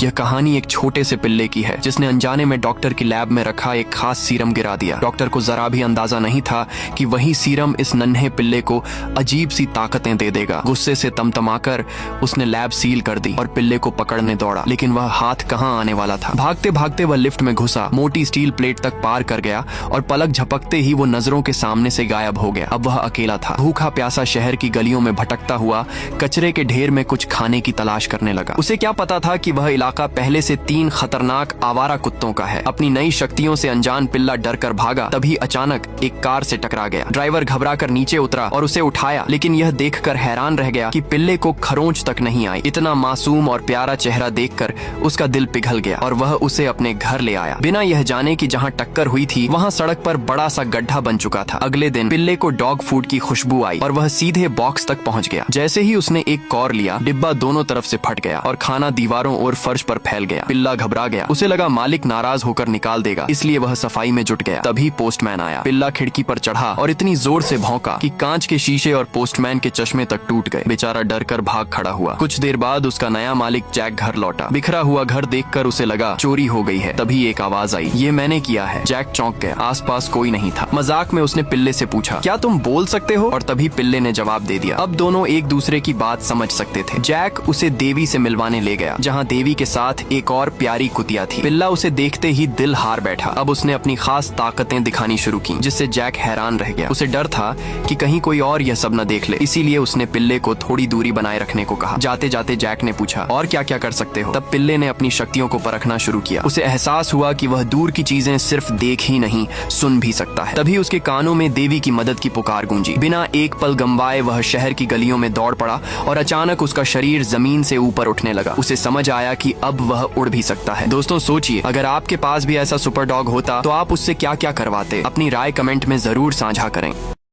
यह कहानी एक छोटे से पिल्ले की है जिसने अनजाने में डॉक्टर की लैब में रखा एक खास सीरम गिरा दिया। डॉक्टर को जरा भी अंदाजा नहीं था कि वही सीरम इस नन्हे पिल्ले को अजीब सी ताकतें दे देगा। गुस्से से तमतमाकर उसने लैब सील कर दी और पिल्ले को पकड़ने दौड़ा, लेकिन वह हाथ कहाँ आने वाला था। भागते भागते वह लिफ्ट में घुसा, मोटी स्टील प्लेट तक पार कर गया और पलक झपकते ही वो नजरों के सामने से गायब हो गया। अब वह अकेला था, भूखा प्यासा शहर की गलियों में भटकता हुआ कचरे के ढेर में कुछ खाने की तलाश करने लगा। उसे क्या पता था कि वह इलाका पहले से 3 खतरनाक आवारा कुत्तों का है। अपनी नई शक्तियों से अनजान पिल्ला डर कर भागा, तभी अचानक एक कार से टकरा गया। ड्राइवर घबराकर नीचे उतरा और उसे उठाया, लेकिन यह देखकर हैरान रह गया कि पिल्ले को खरोंच तक नहीं आई। इतना मासूम और प्यारा चेहरा देखकर उसका दिल पिघल गया और वह उसे अपने घर ले आया, बिना यह जाने कि जहाँ टक्कर हुई थी वहाँ सड़क पर बड़ा सा गड्ढा बन चुका था। अगले दिन पिल्ले को डॉग फूड की खुशबू आई और वह सीधे बॉक्स तक पहुँच गया। जैसे ही उसने एक कौर लिया, डिब्बा दोनों तरफ से फट गया और खाना दीवारों और फर्श पर फैल गया। पिल्ला घबरा गया, उसे लगा मालिक नाराज होकर निकाल देगा, इसलिए वह सफाई में जुट गया। तभी पोस्टमैन आया। पिल्ला खिड़की पर चढ़ा और इतनी जोर से भौंका कि कांच के शीशे और पोस्टमैन के चश्मे तक टूट गए। बेचारा डर कर भाग खड़ा हुआ। कुछ देर बाद उसका नया मालिक जैक घर लौटा। बिखरा हुआ घर देखकर उसे लगा चोरी हो गई है। तभी एक आवाज आई, ये मैंने किया है। जैक चौंक गया, आसपास कोई नहीं था। मजाक में उसने पिल्ले से पूछा, क्या तुम बोल सकते हो? और तभी पिल्ले ने जवाब दे दिया। अब दोनों एक दूसरे की बात समझ सकते थे। जैक उसे देवी से मिलवाने ले गया, जहाँ देवी के साथ एक और प्यारी कुतिया थी। पिल्ला उसे देखते ही दिल हार बैठा। अब उसने अपनी खास ताकतें दिखानी शुरू की, जिससे जैक हैरान रह गया। उसे डर था कि कहीं कोई और यह सब न देख ले, इसीलिए उसने पिल्ले को थोड़ी दूरी बनाए रखने को कहा। जाते जाते जैक ने पूछा, और क्या क्या कर सकते हो? तब पिल्ले ने अपनी शक्तियों को परखना शुरू किया। उसे एहसास हुआ कि वह दूर की चीजें सिर्फ देख ही नहीं, सुन भी सकता है। तभी उसके कानों में देवी की मदद की पुकार गूंजी। बिना एक पल गंवाए वह शहर की गलियों में दौड़ पड़ा और अचानक उसका शरीर जमीन से ऊपर उठने लगा। उसे समझ आया कि अब वह उड़ भी सकता है। दोस्तों सोचिए, अगर आपके पास भी ऐसा सुपर डॉग होता तो आप उससे क्या क्या करवाते? अपनी राय कमेंट में जरूर साझा करें।